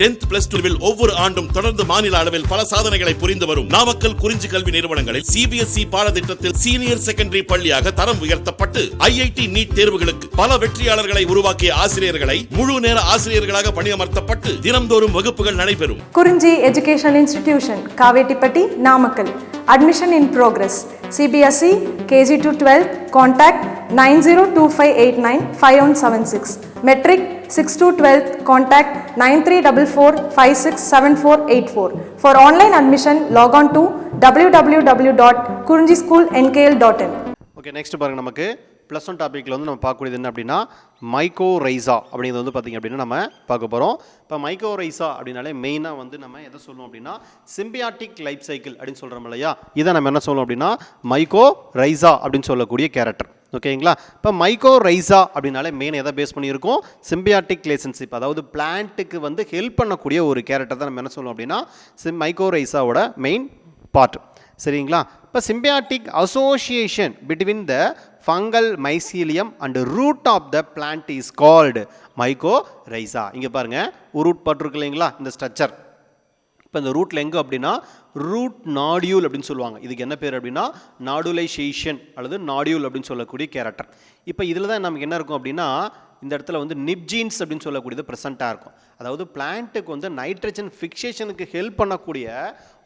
10th plus 2 ஒவ்வொரு ஆண்டும் தொடர்ந்து மாநில அளவில் பல சாதனைகளை புரிந்து வரும் நாமக்கல் குறிஞ்சி கல்வி நிறுவனங்களில் CBSE பாடத்திட்டத்தில் சீனியர் செகண்டரி பள்ளியாக தரம் உயர்த்தப்பட்டு IIT நீட் தேர்வுகளுக்கு பல வெற்றியாளர்களை உருவாக்கிய ஆசிரியர்களை முழு நேர ஆசிரியர்களாக பணியமர்த்தப்பட்டு தினம்தோறும் வகுப்புகள் நடைபெறும். குறிஞ்சி education institution Kavettipatti Namakkal. Admission in progress. CBSE KG to 12 contact 9025895176. Metric 6 to 12 contact 9344567484. For online admission log on to www.kurinjischoolnkl.in. Okay, next பாருங்க நமக்கு +1 டாபிக்ல வந்து நம்ம பார்க்கக்கூடியது என்ன அப்படின்னா மைக்கோரைசா அப்படிங்கிறது வந்து பார்த்தீங்க அப்படின்னா நம்ம பார்க்க போகிறோம். இப்போ மைக்கோரைசா அப்படின்னாலே மெயினாக வந்து நம்ம எதை சொல்லுவோம் அப்படின்னா சிம்பியாட்டிக் லைஃப் சைக்கிள் அப்படின்னு சொல்கிறோம் இல்லையா, இதை நம்ம என்ன சொல்லுவோம் அப்படின்னா மைக்கோரைசா அப்படின்னு சொல்லக்கூடிய கேரக்டர். ஓகேங்களா, இப்போ மைக்கோரைசா அப்படின்னாலே மெயின் எதை பேஸ் பண்ணியிருக்கோம், சிம்பியாட்டிக் ரிலேஷன்ஷிப், அதாவது பிளான்ட்டுக்கு வந்து ஹெல்ப் பண்ணக்கூடிய ஒரு கேரக்டர் தான் நம்ம என்ன சொல்லுவோம் அப்படின்னா மைக்கோரைசாவோட மெயின் பார்ட். சரிங்களா, இப்போ symbiotic association between the fungal mycelium and root of the plant is called mycorrhiza. இங்கே பாருங்கள் ஒரு ரூட் பார்ட் இல்லைங்களா, இந்த ஸ்ட்ரக்சர். இப்போ இந்த ரூட்டில் எங்கே அப்படின்னா ரூட் நாடியூல் அப்படின்னு சொல்லுவாங்க. இதுக்கு என்ன பேர் அப்படின்னா நாடுலைசேஷன் அல்லது நாடியூல் அப்படின்னு சொல்லக்கூடிய கேரக்டர். இப்போ இதில் தான் நமக்கு என்ன இருக்கும் அப்படின்னா இந்த இடத்துல வந்து நிப்ஜீன்ஸ் அப்படின்னு சொல்லக்கூடியது ப்ரெசண்ட்டாக இருக்கும். அதாவது பிளான்ட்டுக்கு வந்து நைட்ரஜன் ஃபிக்சேஷனுக்கு ஹெல்ப் பண்ணக்கூடிய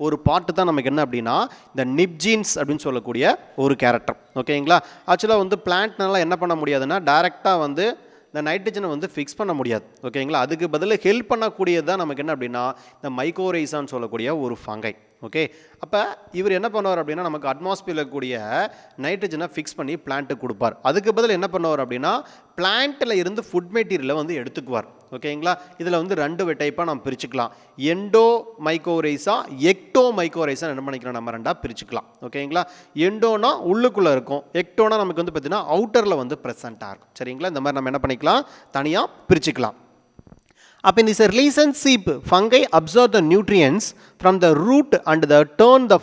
ஒரு பார்ட்டு தான் நமக்கு என்ன அப்படின்னா இந்த நிப்ஜீன்ஸ் அப்படின்னு சொல்லக்கூடிய ஒரு கேரக்டர். ஓகேங்களா, ஆக்சுவலாக வந்து பிளான்ட்னால என்ன பண்ண முடியாதுன்னா டைரெக்டாக வந்து இந்த நைட்ரஜனை வந்து ஃபிக்ஸ் பண்ண முடியாது. ஓகேங்களா, அதுக்கு பதில் ஹெல்ப் பண்ணக்கூடியது தான் நமக்கு என்ன அப்படின்னா இந்த மைக்கோரைசான்னு சொல்லக்கூடிய ஒரு ஃபங்கை. ஓகே, அப்போ இவர் என்ன பண்ணுவார் அப்படின்னா நமக்கு அட்மாஸ்பியரில் இருக்கக்கூடிய நைட்ரஜனை ஃபிக்ஸ் பண்ணி பிளான்ட்டுக்கு கொடுப்பார். அதுக்கு பதில் என்ன பண்ணுவார் அப்படின்னா பிளான்ட்டில் இருந்து ஃபுட் மெட்டீரியலை வந்து எடுத்துக்குவார். ஓகேங்களா, இதில் வந்து ரெண்டு டைப்பாக நம்ம பிரிச்சுக்கலாம். எண்டோ மைக்கோரைசா, எக்டோ மைக்கோரைசா என்ன பண்ணிக்கலாம் நம்ம ரெண்டாக பிரிச்சுக்கலாம். ஓகேங்களா, எண்டோனா உள்ளுக்குள்ளே இருக்கும், எக்டோனா நமக்கு வந்து பார்த்தீங்கன்னா அவுட்டரில் வந்து ப்ரெசண்ட்டாக இருக்கும். சரிங்களா, இந்த மாதிரி நம்ம என்ன பண்ணிக்கலாம் தனியாக பிரிச்சுக்கலாம். அப்போ இந்த relationship fungi absorb the nutrients from the root and turn the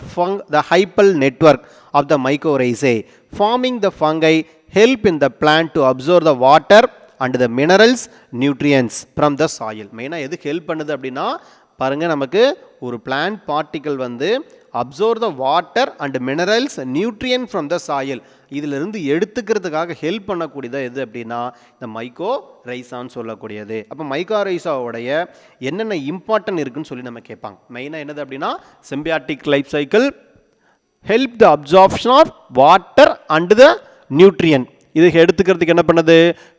hyphal network of the mycorrhizae, forming the fungi help in the plant to absorb the water and the minerals nutrients from the soil. மெயினாக எது help பண்ணுது அப்படின்னா பாருங்கள், நமக்கு ஒரு plant particle வந்து observe the water and minerals nutrient from the soil, இதிலிருந்து எடுத்துக்கிறதுக்காக help பண்ணக்கூடியது எது அப்படின்னா இந்த மைக்கோரைசான்னு சொல்லக்கூடியது. அப்போ மைக்கோரைசாவுடைய என்னென்ன இம்பார்ட்டன்ட் இருக்குன்னு சொல்லி நம்ம கேட்பாங்க. மெயினாக என்னது அப்படின்னா symbiotic life cycle, help the absorption of water and the nutrient, இது எடுத்துக்கிறதுக்கு என்ன பண்ணுது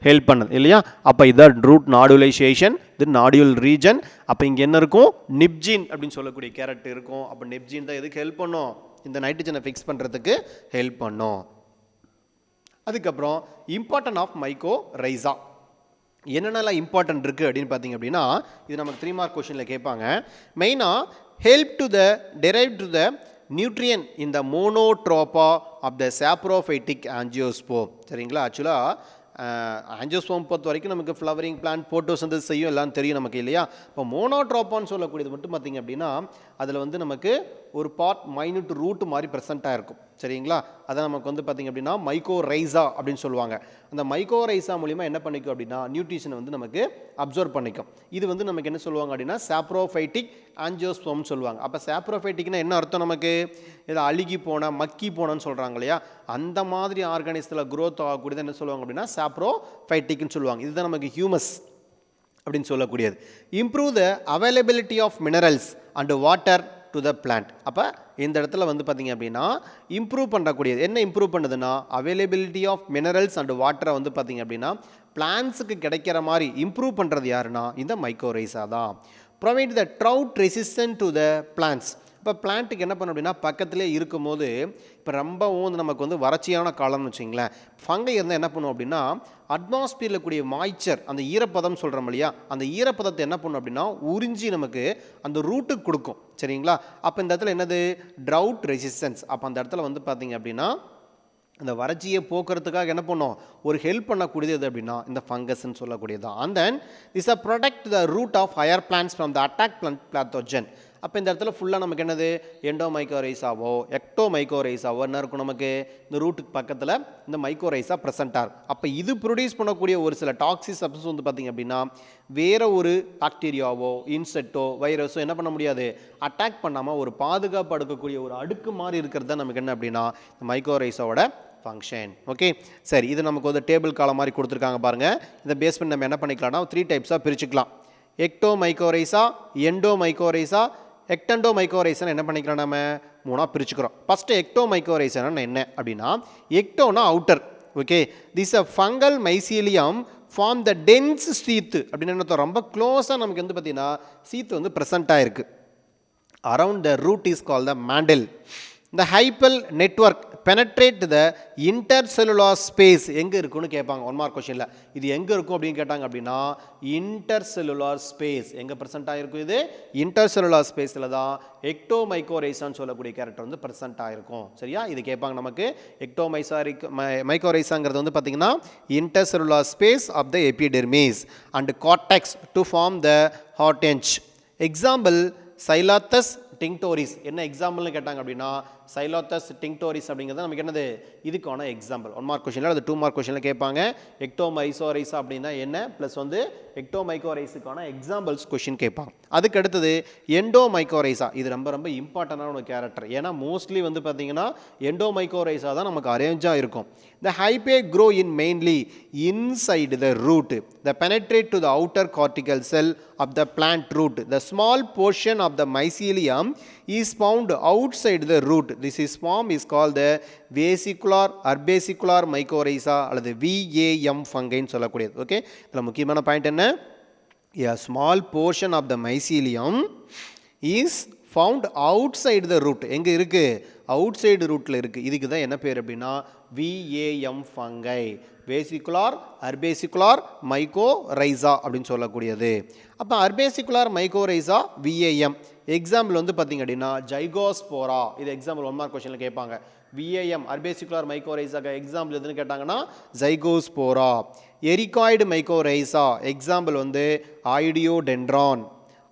ஹெல்ப் பண்ணுது இல்லையா. அப்போ இதான் ரூட் நாடுலைசேஷன், இது நாடியூல் ரீஜன். அப்போ இங்கே என்ன இருக்கும் நிப்ஜீன் அப்படின்னு சொல்லக்கூடிய கேரக்டர் இருக்கும். அப்போ நிப்ஜீன் தான் எதுக்கு ஹெல்ப் பண்ணும், இந்த நைட்ரஜனை ஃபிக்ஸ் பண்ணுறதுக்கு ஹெல்ப் பண்ணும். அதுக்கப்புறம் இம்பார்ட்டன்ட் ஆஃப் மைக்கோரைசா என்னென்னலாம் இம்பார்ட்டன்ட் இருக்குது அப்படின்னு பார்த்தீங்க அப்படின்னா இது நமக்கு 3 மார்க் கொஷனில் கேட்பாங்க. மெயினாக help to the derive to the nutrient in the monotropa of the saprophytic angiosperm. சரிங்களா, ஆக்சுவலாக ஆஞ்சியோஸ்போம் பொறுத்த வரைக்கும் நமக்கு ஃப்ளவரிங் பிளான்ட் போட்டோசிந்தசிஸ் செய்யும் எல்லாம் தெரியும் நமக்கு இல்லையா. இப்போ மோனோட்ரோப்பான்னு சொல்லக்கூடியது மட்டும் பார்த்திங்க அப்படின்னா அதில் வந்து நமக்கு ஒரு பார்ட் மைன்யூட் ரூட் மாதிரி ப்ரெசென்ட்டாக இருக்கும். சரிங்களா, அதை நமக்கு வந்து பார்த்திங்க அப்படின்னா மைக்கோரைசா அப்படின்னு சொல்லுவாங்க. அந்த மைக்கோரைசா மூலிமா என்ன பண்ணிக்கும் அப்படின்னா நியூட்ரிஷனை வந்து நமக்கு அப்சர்வ் பண்ணிக்கும். இது வந்து நமக்கு என்ன சொல்லுவாங்க அப்படின்னா சாப்ரோஃபைட்டிக் ஆஞ்சியோஸ்போம்னு சொல்லுவாங்க. அப்போ சாப்ரோஃபைட்டிக்னா என்ன அர்த்தம், நமக்கு இதை அழுகி போன மக்கி போனன்னு சொல்கிறாங்க இல்லையா, அந்த மாதிரி ஆர்கானிசத்தில் க்ரோத் ஆகக்கூடியது என்ன சொல்லுவாங்க அப்படின்னா சாப்ரோஃபைட்டிக்னு சொல்லுவாங்க. இதுதான் நமக்கு ஹியூமஸ் அப்படின்னு சொல்லக்கூடியது. Improve the availability of minerals and water to the plant. அப்போ இந்த இடத்துல வந்து பார்த்திங்க அப்படின்னா இம்ப்ரூவ் பண்ணக்கூடியது என்ன இம்ப்ரூவ் பண்ணுதுன்னா அவைலபிலிட்டி ஆஃப் மினரல்ஸ் அண்ட் வாட்டரை வந்து பார்த்திங்க அப்படின்னா பிளான்ட்ஸுக்கு கிடைக்கிற மாதிரி இம்ப்ரூவ் பண்ணுறது யாருன்னா இந்த மைக்கோரைசா தான். Provide the trout resistant to the plants. இப்போ பிளான்ட்டுக்கு என்ன பண்ண அப்படின்னா பக்கத்துலேயே இருக்கும்போது இப்போ ரொம்பவும் நமக்கு வந்து வறட்சியான காலம்னு வச்சிங்களேன், ஃபங்கை இருந்தால் என்ன பண்ணும் அப்படின்னா அட்மாஸ்பியரில் கூடிய மாய்ச்சர் அந்த ஈரப்பதம் சொல்கிறோம் இல்லையா, அந்த ஈரப்பதத்தை என்ன பண்ணும் அப்படின்னா உறிஞ்சி நமக்கு அந்த ரூட்டுக்கு கொடுக்கும். சரிங்களா, அப்போ இந்த இடத்துல என்னது ட்ரவுட் ரெசிஸ்டன்ஸ். அப்போ அந்த இடத்துல வந்து பார்த்திங்க அப்படின்னா அந்த வறட்சியை போக்குறதுக்காக என்ன பண்ணும் ஒரு ஹெல்ப் பண்ணக்கூடியது எது அப்படின்னா இந்த ஃபங்கஸ்ன்னு சொல்லக்கூடியது தான். And then is a protect the root of higher plants from the attack plant pathogen. அப்போ இந்த இடத்துல ஃபுல்லாக நமக்கு என்னது எண்டோமைக்கோரைஸாவோ எக்டோமைக்கோரைஸாவோ என்ன இருக்கும் நமக்கு இந்த ரூட்டுக்கு பக்கத்தில் இந்த மைக்கோரைஸா ப்ரெசென்ட் ஆகும். அப்போ இது ப்ரொடியூஸ் பண்ணக்கூடிய ஒரு சில டாக்ஸிக் சப்ஸ்டன்ஸ் வந்து பார்த்திங்க அப்படின்னா வேறு ஒரு பாக்டீரியாவோ இன்செக்டோ வைரஸோ என்ன பண்ண முடியாது, அட்டாக் பண்ணாமல் ஒரு பாதுகாப்பு அடுக்கக்கூடிய ஒரு அடுக்கு மாதிரி இருக்கிறது தான் நமக்கு என்ன அப்படின்னா இந்த மைக்கோரைஸாவோட ஃபங்க்ஷன். ஓகே சரி, இது நமக்கு வந்து டேபிள் காலம் மாதிரி கொடுத்துருக்காங்க பாருங்கள். இந்த பேஸ் பண்ணி நம்ம என்ன பண்ணிக்கலாம்னா 3 டைப்ஸாக பிரிச்சுக்கலாம். எக்டோமைக்கோரைஸா, எண்டோமைக்கோரைஸா, எக்டெண்டோமைக்கோரைஸான்னு என்ன பண்ணிக்கலாம் நம்ம 3ஆக பிரிச்சுக்கிறோம். ஃபஸ்ட்டு எக்டோமைக்கோரைஸானா என்ன அப்படின்னா, எக்டோனா outer. Okay, this a fungal mycelium form the dense sheath அப்படின்னு என்ன ரொம்ப க்ளோஸாக நமக்கு வந்து பார்த்திங்கன்னா சீத்து வந்து ப்ரெசண்ட்டாக இருக்குது. Around the root is call the mantle. இந்த hyphal network penetrate the intercellular space எங்கே இருக்குன்னு கேட்பாங்க 1 மார்க் கொஷனில். இது எங்கே இருக்கும் அப்படின்னு கேட்டாங்க அப்படின்னா இன்டர்செல்லுலார் ஸ்பேஸ் எங்கே ப்ரெசென்ட் ஆகிருக்கும், இது இன்டர்செல்லுலார் ஸ்பேஸில் தான் எக்டோமைக்கோரைஸான்னு சொல்லக்கூடிய கேரக்டர் வந்து ப்ரெசென்ட் ஆகிருக்கும். சரியா, இது கேட்பாங்க நமக்கு. மைக்கோரைஸாங்கிறது வந்து பார்த்திங்கன்னா intercellular space of the epidermis and cortex to form the Hartig net. Example சைலாத்தஸ் டிங்டோரிஸ். என்ன எக்ஸாம்பிள்னு கேட்டாங்க அப்படின்னா சைலாத்தஸ் டிங்டோரிஸ் அப்படிங்கிறது நமக்கு என்னது இதுக்கான எக்ஸாம்பிள். 1 மார்க் கொஷனில் அது 2 மார்க் கொஷனில் கேட்பாங்க. எக்டோமைசோரைஸா அப்படின்னா என்ன ப்ளஸ் வந்து எக்டோமைக்கோரைஸுக்கான எக்ஸாம்பிள்ஸ் கொஷின் கேட்பாங்க. அதுக்கு அடுத்தது எண்டோமைக்கோரைஸா. இது ரொம்ப ரொம்ப இம்பார்ட்டண்டான ஒரு கேரக்டர். ஏன்னா மோஸ்ட்லி வந்து பார்த்தீங்கன்னா எண்டோமைக்கோரைஸா தான் நமக்கு அரேஞ்சாக இருக்கும். The hyphae grow in mainly inside the root. They penetrate to the outer cortical cell of the plant root. The small portion of the mycelium is found outside the root. This is form is called the vesicular herbasicular mycorrhiza அல்லது VAM fungi ன்னு சொல்லக்கூடியது. Okay, இதில் முக்கியமான point என்ன, a small portion of the mycelium is found outside the root. எங்கே இருக்குது, outside ரூட்டில் இருக்குது. இதுக்கு தான் என்ன பேர் அப்படின்னா VAM fungi, வேசிகுலார் அர்பேசிகுலார் மைக்கோரைசா அப்படின்னு சொல்லக்கூடியது. அப்போ அர்பேசிகுலார் மைக்கோரைசா VAM எக்ஸாம்பிள் வந்து பார்த்திங்க அப்படின்னா ஜைகோஸ்போரா. இது எக்ஸாம்பிள் 1 மார்க் கொஷனில் கேட்பாங்க. VAM அர்பேசிகுலார் மைக்கோரைசாக்கு எக்ஸாம்பிள் எதுன்னு கேட்டாங்கன்னா ஜைகோஸ்போரா. எரிகாய்டு மைக்கோரைசா எக்ஸாம்பிள் வந்து ஆயிடியோடென்ட்ரான்.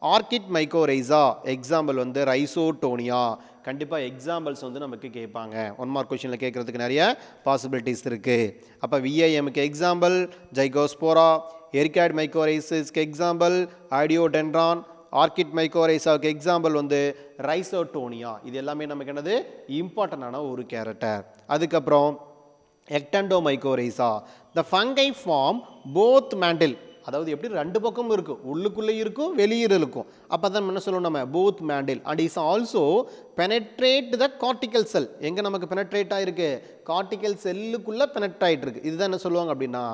ஆர்கிட் மைக்கோரைசா எக்ஸாம்பிள் வந்து ரைசோட்டோனியா. கண்டிப்பாக எக்ஸாம்பிள்ஸ் வந்து நமக்கு கேட்பாங்க. 1 மார்க் கொஷனில் கேட்குறதுக்கு நிறைய பாசிபிலிட்டிஸ் இருக்குது. அப்போ VAMக்கு எக்ஸாம்பிள் ஜைகோஸ்போரா, எரிகாய்டு மைக்கோரைசஸ்க்கு எக்ஸாம்பிள் ஆயிடியோடென்ட்ரான், ஆர்கிட் மைக்கோரைசாவுக்கு எக்ஸாம்பிள் வந்து ரைசோட்டோனியா. இது எல்லாமே நமக்கு என்னது இம்பார்ட்டண்டான ஒரு கேரக்டர். அதுக்கப்புறம் ectendomycorrhiza. The fungi form both mantle, அதாவது எப்படி 2 பக்கமும் இருக்கும், உள்ளுக்குள்ளே இருக்கும் வெளியில் இருக்கும். அப்போ தான் என்ன சொல்லுவோம் நம்ம both mantle. And is also penetrate the cortical cell. எங்கே நமக்கு பெனட்ரேட் ஆகிருக்கு, கார்டிக்கல் செல்லுக்குள்ளே பெனட்ரேட் ஆகிட்டு இருக்கு. இதுதான் என்ன சொல்லுவாங்க அப்படின்னா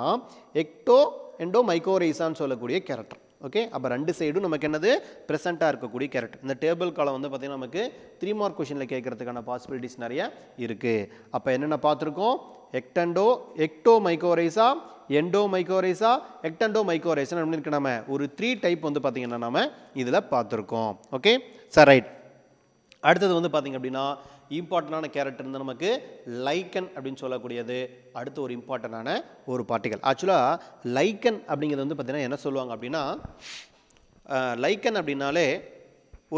எண்டோமைக்கோரைசான்னு சொல்லக்கூடிய கேரக்டர். ஓகே, அப்போ 2 சைடும் நமக்கு என்னது ப்ரெசென்ட்டாக இருக்கக்கூடிய கேரக்டர். இந்த டேபிள் காலம் வந்து பார்த்திங்கன்னா நமக்கு 3 மார்க் கொஷனில் கேட்குறதுக்கான பாசிபிலிட்டிஸ் நிறைய இருக்குது. அப்போ என்னென்ன பார்த்துருக்கோம், எக்டோமைக்கோரைசா, எண்டோமைக்கோரைசா, எக்டெண்டோமைக்கோரைசா இருக்கு. நம்ம ஒரு 3 டைப் வந்து பார்த்திங்கன்னா நம்ம இதில் பார்த்துருக்கோம். Okay sir, right. அடுத்தது வந்து பார்த்திங்க அப்படின்னா இம்பார்ட்டண்டான கேரக்டர் வந்து நமக்கு லைக்கன் அப்படின்னு சொல்லக்கூடியது அடுத்த ஒரு இம்பார்ட்டண்டான ஒரு பார்ட்டிகல். ஆக்சுவலாக லைக்கன் அப்படிங்கிறது வந்து பார்த்திங்கன்னா என்ன சொல்லுவாங்க அப்படின்னா, லைக்கன் அப்படின்னாலே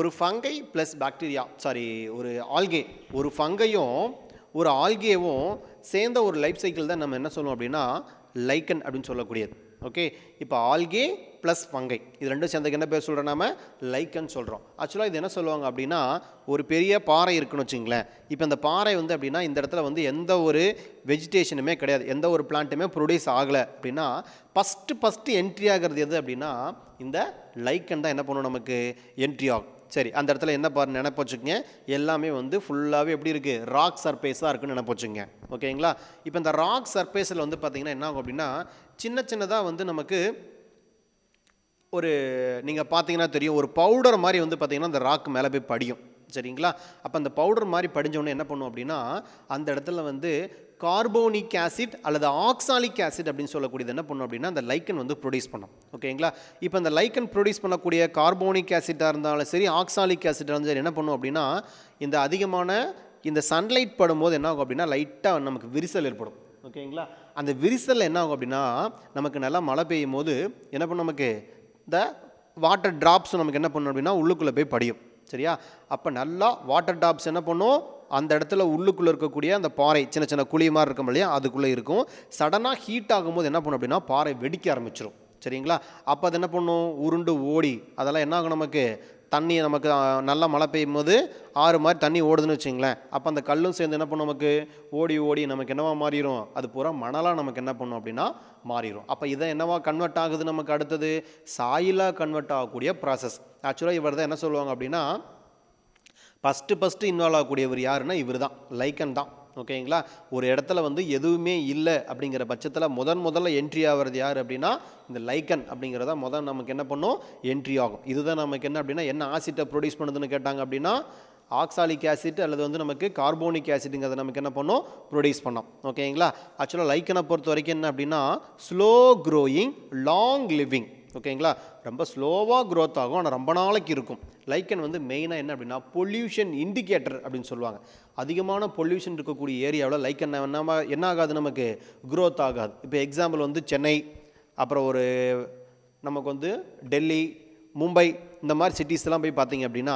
ஒரு ஃபங்கை ப்ளஸ் பாக்டீரியா, ஒரு ஆல்கே, ஒரு ஃபங்கையும் ஒரு ஆல்கேவும் சேர்ந்த ஒரு லைஃப் சைக்கிள் தான் நம்ம என்ன சொல்லுவோம் அப்படின்னா லைக்கன் அப்படின்னு சொல்லக்கூடியது. ஓகே, இப்போ ஆல்கே ப்ளஸ் ஃபங்கை இது 2 சேர்ந்ததுக்கு என்ன பேர் சொல்கிறோம், நம்ம லைக்கன் சொல்கிறோம். ஆக்சுவலாக இது என்ன சொல்லுவாங்க அப்படின்னா, ஒரு பெரிய பாறை இருக்குன்னு வச்சுங்களேன். இப்போ இந்த பாறை வந்து அப்படின்னா இந்த இடத்துல வந்து எந்த ஒரு வெஜிடேஷனுமே கிடையாது, எந்த ஒரு பிளான்ட்டுமே ப்ரொடியூஸ் ஆகலை அப்படின்னா ஃபஸ்ட்டு என்ட்ரி ஆகிறது எது அப்படின்னா இந்த லைக்கன் தான் என்ன பண்ணும் நமக்கு என்ட்ரி ஆகும். சரி, அந்த இடத்துல என்ன நினைப்பு வச்சுக்கோங்க, எல்லாமே வந்து ஃபுல்லாகவே எப்படி இருக்குது, ராக் சர்ஃபேஸாக இருக்குன்னு நினைப்பு வச்சுங்க. ஓகேங்களா, இப்போ இந்த ராக் சர்ஃபேஸில் வந்து பார்த்திங்கன்னா என்ன ஆகும் அப்படின்னா சின்னதாக வந்து நமக்கு ஒரு நீங்கள் பார்த்தீங்கன்னா தெரியும், ஒரு பவுடர் மாதிரி வந்து பார்த்திங்கன்னா அந்த ராக் மேலே போய் படியும். சரிங்களா, அப்போ அந்த பவுடர் மாதிரி படிஞ்சோடனே என்ன பண்ணும் அப்படின்னா அந்த இடத்துல வந்து கார்போனிக் ஆசிட் அல்லது ஆக்சாலிக் ஆசிட் அப்படின்னு சொல்லக்கூடியது என்ன பண்ணும் அப்படின்னா அந்த லைக்கன் வந்து ப்ரொடியூஸ் பண்ணும். ஓகேங்களா, இப்போ இந்த லைக்கன் ப்ரொடியூஸ் பண்ணக்கூடிய கார்போனிக் ஆசிட்டாக இருந்தாலும் சரி, ஆக்சாலிக் ஆசிட்டாக இருந்தாலும் சரி என்ன பண்ணும் அப்படின்னா இந்த அதிகமான இந்த சன்லைட் படும்போது என்ன ஆகும் அப்படின்னா லைட்டாக நமக்கு விரிசல் ஏற்படும். ஓகேங்களா, அந்த விரிசல் என்ன ஆகும் அப்படின்னா நமக்கு நல்லா மழை பெய்யும் போது என்ன பண்ணும், நமக்கு இந்த வாட்டர் ட்ராப்ஸ் நமக்கு என்ன பண்ணும் அப்படின்னா உள்ளுக்குள்ளே போய் படியும். சரியா? அப்போ நல்லா வாட்டர் டாப்ஸ் என்ன பண்ணும், அந்த இடத்துல உள்ளுக்குள்ளே இருக்கக்கூடிய அந்த பாறை சின்ன சின்ன குழி மாதிரி இருக்கும் இல்லையா, அதுக்குள்ளே இருக்கும். சடனாக ஹீட் ஆகும்போது என்ன பண்ணும் அப்படின்னா பாறை வெடிக்க ஆரம்பிச்சிடும். சரிங்களா? அப்போ அது என்ன பண்ணும், உருண்டு ஓடி அதெல்லாம் என்ன ஆகும், நமக்கு தண்ணி நமக்கு நல்லா மழை பெய்யும் போது ஆறு மாதிரி தண்ணி ஓடுதுன்னு வச்சுங்களேன். அப்போ அந்த கல்லும் சேர்ந்து என்ன பண்ணும், நமக்கு ஓடி ஓடி நமக்கு என்னவா மாறிடும், அது பூரா மணலாக நமக்கு என்ன பண்ணும் அப்படின்னா மாறிடும். அப்போ இதை என்னவா கன்வெர்ட் ஆகுது, நமக்கு அடுத்தது சாயிலாக கன்வெர்ட் ஆகக்கூடிய ப்ராசஸ். ஆக்சுவலாக இவர் தான் என்ன சொல்லுவாங்க அப்படின்னா ஃபஸ்ட்டு இன்வால்வ் ஆகக்கூடியவர் யாருன்னா இவர் தான், லைக்கன் தான். ஓகேங்களா? ஒரு இடத்துல வந்து எதுவுமே இல்லை அப்படிங்கிற பட்சத்தில் முதல்ல என்ட்ரி ஆகிறது யார் அப்படின்னா இந்த லைக்கன் அப்படிங்கிறத நமக்கு என்ன பண்ணும், என்ட்ரி ஆகும். இதுதான் நமக்கு என்ன அப்படின்னா என்ன ஆசிட்டை ப்ரொடியூஸ் பண்ணுதுன்னு கேட்டாங்க அப்படின்னா ஆக்சாலிக் ஆசிட் அல்லது வந்து நமக்கு கார்போனிக் ஆசிட்டுங்கிறத நமக்கு என்ன பண்ணோம், ப்ரொடியூஸ் பண்ணோம். ஓகேங்களா? ஆக்சுவலாக லைக்கனை பொறுத்த வரைக்கும் என்ன அப்படின்னா ஸ்லோ க்ரோயிங் லாங் லிவிங். ஓகேங்களா? ரொம்ப ஸ்லோவாக க்ரோத் ஆகும், ஆனால் ரொம்ப நாளைக்கு இருக்கும். லைக்கன் வந்து மெயினாக என்ன அப்படின்னா பொல்யூஷன் இண்டிகேட்டர் அப்படின்னு சொல்லுவாங்க. அதிகமான பொல்யூஷன் இருக்கக்கூடிய ஏரியாவில் லைக்கன் என்ன ஆகாது, நமக்கு க்ரோத் ஆகாது. இப்போ எக்ஸாம்பிள் வந்து சென்னை, அப்புறம் ஒரு நமக்கு வந்து டெல்லி, மும்பை, இந்த மாதிரி சிட்டிஸ்லாம் போய் பார்த்தீங்க அப்படின்னா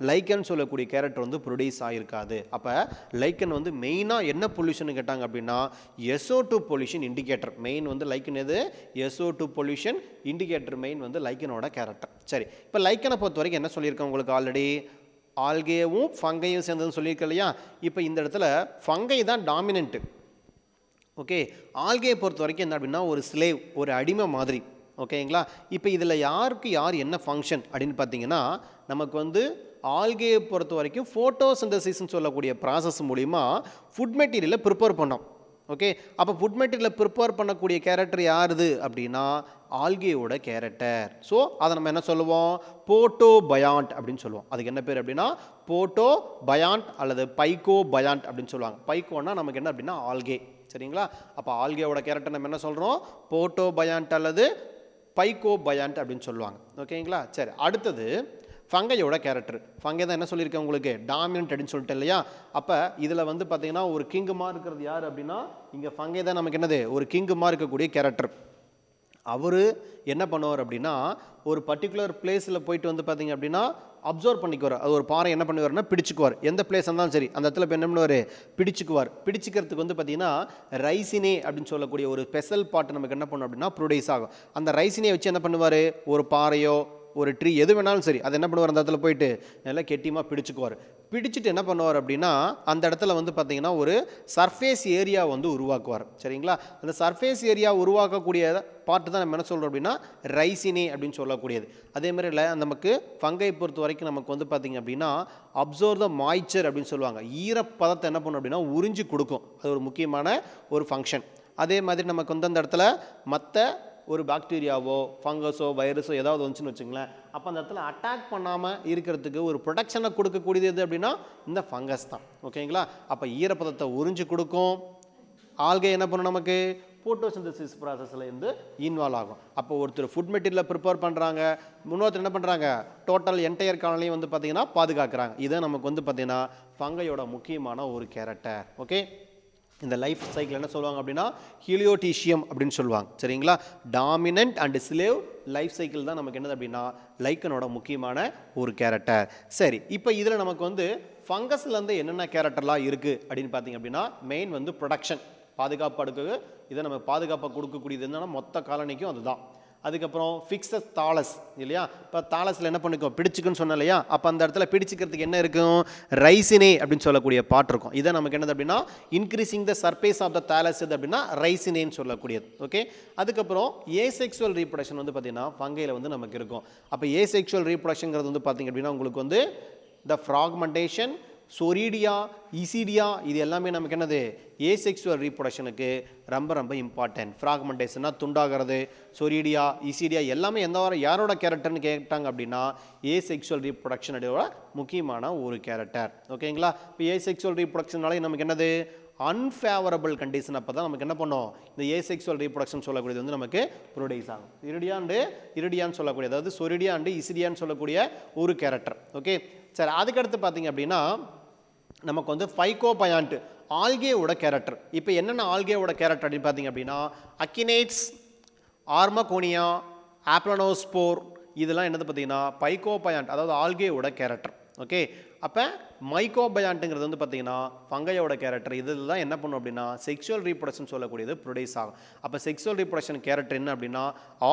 லைக்கன் சொல்லக்கூடிய கேரக்டர் வந்து ப்ரொடியூஸ் ஆகிருக்காது. அப்போ லைக்கன் வந்து மெயினாக என்ன பொல்யூஷன் கேட்டாங்க அப்படின்னா SO2 பொல்யூஷன் இண்டிகேட்டர். மெயின் வந்து லைக்கன் எது, SO2 பொல்யூஷன் இண்டிகேட்டர் மெயின் வந்து லைக்கனோட கேரக்டர். சரி, இப்போ லைக்கனை பொறுத்த வரைக்கும் என்ன சொல்லியிருக்கேன் உங்களுக்கு ஆல்ரெடி, ஆல்கேவும் ஃபங்கையும் சேர்ந்ததுன்னு சொல்லியிருக்க இல்லையா. இப்போ இந்த இடத்துல ஃபங்கை தான் டாமினன்ட்டு. ஓகே, ஆல்கேயை பொறுத்த வரைக்கும் என்ன அப்படின்னா ஒரு ஸ்லேவ், ஒரு அடிமை மாதிரி. ஓகேங்களா? இப்போ இதில் யாருக்கு யார் என்ன ஃபங்க்ஷன் அப்படின்னு பார்த்தீங்கன்னா நமக்கு வந்து ஆல்கேயை பொறுத்த வரைக்கும் ஃபோட்டோசிந்தசிஸ்ன்னு சொல்லக்கூடிய ப்ராசஸ் மூலிமா ஃபுட் மெட்டீரியலை ப்ரிப்பேர் பண்ணோம். ஓகே, அப்போ ஃபுட் மெட்டீரியலை ப்ரிப்பேர் பண்ணக்கூடிய கேரக்டர் யாருது அப்படின்னா ஆல்கேயோட கேரக்டர். ஸோ அதை நம்ம என்ன சொல்லுவோம், போட்டோபயாண்ட் அப்படின்னு சொல்லுவோம். அதுக்கு என்ன பேர் அப்படின்னா போட்டோபயாண்ட் அல்லது பைக்கோபயாண்ட் அப்படின்னு சொல்லுவாங்க. பைக்கோன்னா நமக்கு என்ன அப்படின்னா ஆல்கே. சரிங்களா? அப்போ ஆல்கேவோட கேரக்டர் நம்ம என்ன சொல்கிறோம், போட்டோபயாண்ட் அல்லது பைக்கோபயாண்ட் அப்படின்னு சொல்லுவாங்க. ஓகேங்களா? சரி, அடுத்தது ஃபங்கையோட கேரக்டர். ஃபங்கை தான் என்ன சொல்லியிருக்கேன் உங்களுக்கு, டாமினன்ட் அப்படின்னு சொல்லிட்டு இல்லையா. அப்போ இதில் வந்து பார்த்தீங்கன்னா ஒரு கிங்குமா இருக்கிறது யார் அப்படின்னா இங்கே ஃபங்கை தான் நமக்கு என்னது, ஒரு கிங்குமா இருக்கக்கூடிய கேரக்டர். அவர் என்ன பண்ணுவார் அப்படின்னா ஒரு பர்டிகுலர் பிளேஸில் போயிட்டு வந்து பார்த்தீங்க அப்படின்னா அப்சர்வ் பண்ணிக்குவார். அது ஒரு பாறை என்ன பண்ணுவார்னா பிடிச்சிக்குவார். எந்த பிளேஸ் இருந்தாலும் சரி அந்த இடத்துல இப்போ என்ன பண்ணுவார், பிடிச்சிக்குவார். பிடிச்சிக்கிறதுக்கு வந்து பார்த்தீங்கன்னா ரைசினே அப்படின்னு சொல்லக்கூடிய ஒரு ஸ்பெஷல் பாட்டு நமக்கு என்ன பண்ணும் அப்படின்னா ப்ரொடியூஸ் ஆகும். அந்த ரைசினையை வச்சு என்ன பண்ணுவார், ஒரு பாறையோ ஒரு ட்ரீ எது வேணாலும் சரி அதை என்ன பண்ணுவார், அந்த இடத்துல போயிட்டு நல்லா கெட்டியமாக பிடிச்சிக்குவார். பிடிச்சிட்டு என்ன பண்ணுவார் அப்படின்னா அந்த இடத்துல வந்து பார்த்தீங்கன்னா ஒரு சர்ஃபேஸ் ஏரியா வந்து உருவாக்குவார். சரிங்களா? அந்த சர்ஃபேஸ் ஏரியா உருவாக்கக்கூடிய பார்ட்டு தான் நம்ம என்ன சொல்கிறோம் அப்படின்னா ரைசினே அப்படின்னு சொல்லக்கூடியது. அதே மாதிரி நமக்கு ஃபங்கை பொறுத்த வரைக்கும் நமக்கு வந்து பார்த்திங்க அப்படின்னா அப்சர்வ் த மாய்ச்சர் அப்படின்னு சொல்லுவாங்க. ஈரப்பதத்தை என்ன பண்ணும் அப்படின்னா உறிஞ்சி கொடுக்கும். அது ஒரு முக்கியமான ஒரு ஃபங்க்ஷன். அதே மாதிரி நமக்கு வந்து அந்த இடத்துல மற்ற ஒரு பாக்டீரியாவோ ஃபங்கஸோ வைரஸோ ஏதாவது வந்துச்சுன்னு வச்சுங்களேன், அப்போ அந்த இடத்துல அட்டாக் பண்ணாமல் இருக்கிறதுக்கு ஒரு ப்ரொடெக்ஷனை கொடுக்கக்கூடியது எது அப்படின்னா இந்த ஃபங்கஸ் தான். ஓகேங்களா? அப்போ ஈரப்பதத்தை உறிஞ்சி கொடுக்கும். ஆல்கே என்ன பண்ணும், நமக்கு போட்டோசிந்தசிஸ் ப்ராசஸில் இருந்து இன்வால்வ் ஆகும். அப்போ ஒருத்தர் ஃபுட் மெட்டீரியலை ப்ரிப்பேர் பண்ணுறாங்க, இன்னொருத்தர் என்ன பண்ணுறாங்க டோட்டல் என்டையர் காலனியும் வந்து பார்த்திங்கன்னா பாதுகாக்கிறாங்க. இதை நமக்கு வந்து பார்த்திங்கன்னா ஃபங்கையோட முக்கியமான ஒரு கேரக்டர். ஓகே, இந்த லைஃப் சைக்கிள் என்ன சொல்லுவாங்க அப்படின்னா ஹீலியோடீஷியம் அப்படின்னு சொல்லுவாங்க. சரிங்களா? Dominant and slave life cycle தான் நமக்கு என்னது அப்படின்னா லைக்கனோட முக்கியமான ஒரு கேரக்டர். சரி, இப்போ இதில் நமக்கு வந்து ஃபங்கஸ்லேருந்து என்னென்ன கேரக்டர்லாம் இருக்குது அப்படின்னு பார்த்தீங்க அப்படின்னா மெயின் வந்து ப்ரொடக்ஷன், பாதுகாப்பு அடுக்கு. இதை நம்ம பாதுகாப்பாக கொடுக்கக்கூடியது என்னன்னா மொத்த காலனிக்கும் அதுதான். அதுக்கப்புறம் ஃபிக்ஸஸ் தாலஸ் இல்லையா. இப்போ தாலஸில் என்ன பண்ணிக்கும், பிடிச்சிக்குன்னு சொன்னோம் இல்லையா. அப்போ அந்த இடத்துல பிடிச்சிக்கிறதுக்கு என்ன இருக்கும், ரைசினே அப்படின்னு சொல்லக்கூடிய பாட்டு இருக்கும். இதை நமக்கு என்னது அப்படின்னா increasing the surface of the thallus இது அப்படின்னா ரைசினேன்னு சொல்லக்கூடியது. ஓகே, அதுக்கப்புறம் ஏசெக்சுவல் ரீப்ரொடக்ஷன் வந்து பார்த்தீங்கன்னா ஃபங்கையில் வந்து நமக்கு இருக்கும். அப்போ ஏசெக்சுவல் ரீப்ரொடக்ஷன்ங்கிறது வந்து பார்த்தீங்க அப்படின்னா உங்களுக்கு வந்து த ஃப்ராக்மெண்டேஷன், சொரீடியா, இசிடியா, இது எல்லாமே நமக்கு என்னது ஏசெக்சுவல் ரீப்ரொடக்ஷனுக்கு ரொம்ப ரொம்ப இம்பார்ட்டன்ட். ஃப்ராக்மெண்டேஷன்னா துண்டாகிறது, சொரீடியா, இசிடியா எல்லாமே யாரோட கேரக்டர்னு கேட்டாங்க அப்படின்னா ஏசெக்சுவல் ரீப்ரொடக்ஷனோட முக்கியமான ஒரு கேரக்டர். ஓகேங்களா? இப்போ ஏசெக்சுவல் ரீப்ரொடக்ஷனாலே நமக்கு என்னது அன்ஃபேவரபிள் கண்டிஷன். அப்போ தான் நமக்கு என்ன பண்ணோம், இந்த ஏசெக்சுவல் ரீப்ரொடக்ஷன் சொல்லக்கூடியது வந்து நமக்கு ப்ரொடியூஸ் ஆகும். இரிடியான்னு சொல்லக்கூடிய, அதாவது சொரிடியா அண்டு இசிடியான்னு சொல்லக்கூடிய ஒரு கேரக்டர். ஓகே, சரி, அதுக்கடுத்து பார்த்தீங்க அப்படின்னா நமக்கு வந்து பைக்கோபயாண்ட் ஆல்கேவோட கேரக்டர். இப்போ என்னென்ன ஆல்கேவோட கேரக்டர் அப்படின்னு பார்த்தீங்க அப்படின்னா அக்கினேட்ஸ், ஆர்மகோனியா, ஆப்ளனோஸ்போர், இதெல்லாம் என்னது பார்த்தீங்கன்னா பைக்கோபயாண்ட் அதாவது ஆல்கேவோட கேரக்டர். ஓகே. அப்போ மைக்கோபயான்ட்டுங்கிறது வந்து பார்த்தீங்கன்னா ஃபங்கையோட கேரக்டர். இதில் தான் என்ன பண்ணும் அப்படின்னா செக்ஷுவல் ரீப்ரொடக்ஷன் சொல்லக்கூடியது ப்ரொடியூஸ் ஆகும். அப்போ செக்ஷுவல் ரீப்ரொடக்ஷன் கேரக்டர் என்ன அப்படின்னா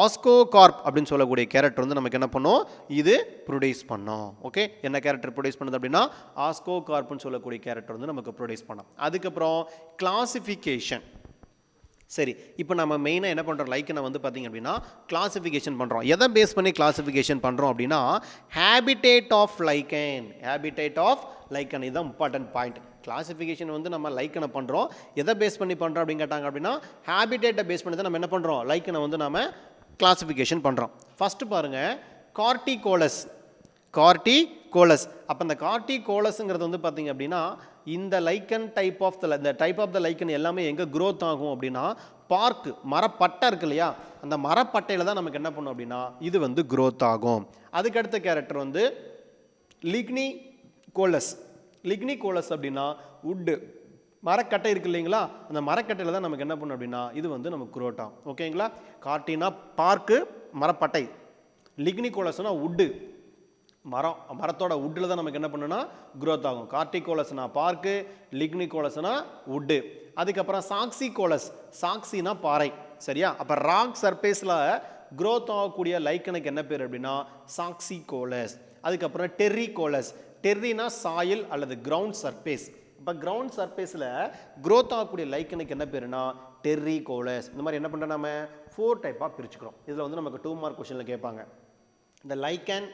ஆஸ்கோகார்ப் அப்படின்னு சொல்லக்கூடிய கேரக்டர் வந்து நமக்கு என்ன பண்ணும், இது ப்ரொடியூஸ் பண்ணும். ஓகே, என்ன கேரக்டர் ப்ரொடியூஸ் பண்ணுது அப்படின்னா ஆஸ்கோகார்ப்னு சொல்லக்கூடிய கேரக்டர் வந்து நமக்கு ப்ரொடியூஸ் பண்ணும். அதுக்கப்புறம் கிளாசிஃபிகேஷன். சரி, இப்போ நம்ம மெயினாக என்ன பண்ணுறோம், லைக்கனை வந்து பார்த்திங்க அப்படின்னா கிளாசிஃபிகேஷன் பண்ணுறோம். எதை பேஸ் பண்ணி கிளாசிஃபிகேஷன் பண்ணுறோம் அப்படின்னா habitat of lichen. Habitat of lichen இதுதான் இம்பார்ட்டன்ட் பாயிண்ட். கிளாசிஃபிகேஷன் வந்து நம்ம லைக்கனை பண்ணுறோம், எதை பேஸ் பண்ணி பண்ணுறோம் அப்படின்னு கேட்டாங்க அப்படின்னா ஹேபிடேட்டை பேஸ் பண்ணி தான் நம்ம என்ன பண்ணுறோம், லைக்கனை வந்து நம்ம கிளாசிஃபிகேஷன் பண்ணுறோம். ஃபஸ்ட்டு பாருங்கள், கார்டிகோலஸ். கார்டிகோலஸ். அப்போ இந்த கார்டிகோலஸுங்கிறது வந்து பார்த்திங்க அப்படின்னா இந்த லைக்கன் டைப் ஆஃப் த லைக்கன் எல்லாமே எங்கே க்ரோத் ஆகும் அப்படின்னா பார்க்கு மரப்பட்டை இருக்கு இல்லையா, அந்த மரப்பட்டையில் தான் நமக்கு என்ன பண்ணும் அப்படின்னா இது வந்து க்ரோத் ஆகும். அதுக்கடுத்த கேரக்டர் வந்து லிக்னிகோலஸ். லிக்னிகோலஸ் அப்படின்னா உட்டு மரக்கட்டை இருக்குது இல்லைங்களா, அந்த மரக்கட்டையில் தான் நமக்கு என்ன பண்ணும் அப்படின்னா இது வந்து நமக்கு க்ரோத் ஆகும். ஓகேங்களா, கார்டினா பார்க்கு மரப்பட்டை, லிக்னிகோலஸ்னா உட்டு மரத்தோட உட்டில் தான் நமக்கு என்ன பண்ணுன்னா க்ரோத் ஆகும். கார்டிகோலஸ்னா பார்க்கு, லிக்னிகோலஸ்னா உட்டு. அதுக்கப்புறம் சாக்சிகோலஸ். சாக்சினா பாறை. சரியா, அப்போ ராக் சர்ஃபேஸில் க்ரோத் ஆகக்கூடிய லைக்கனுக்கு என்ன பேர் அப்படின்னா சாக்சிகோலஸ். அதுக்கப்புறம் டெர்ரிகோலஸ். டெர்ரினா சாயில் அல்லது கிரவுண்ட் சர்ஃபேஸ். இப்போ கிரவுண்ட் சர்ஃபேஸில் க்ரோத் ஆகக்கூடிய லைக்கனுக்கு என்ன பேருனா டெர்ரிகோலஸ். இந்த மாதிரி என்ன பண்ணுறோம், நம்ம 4 டைப்பாக பிரிச்சுக்கிறோம். இதில் வந்து நமக்கு 2 மார்க் கொஸ்டினில் கேட்பாங்க. இந்த லைக்கன்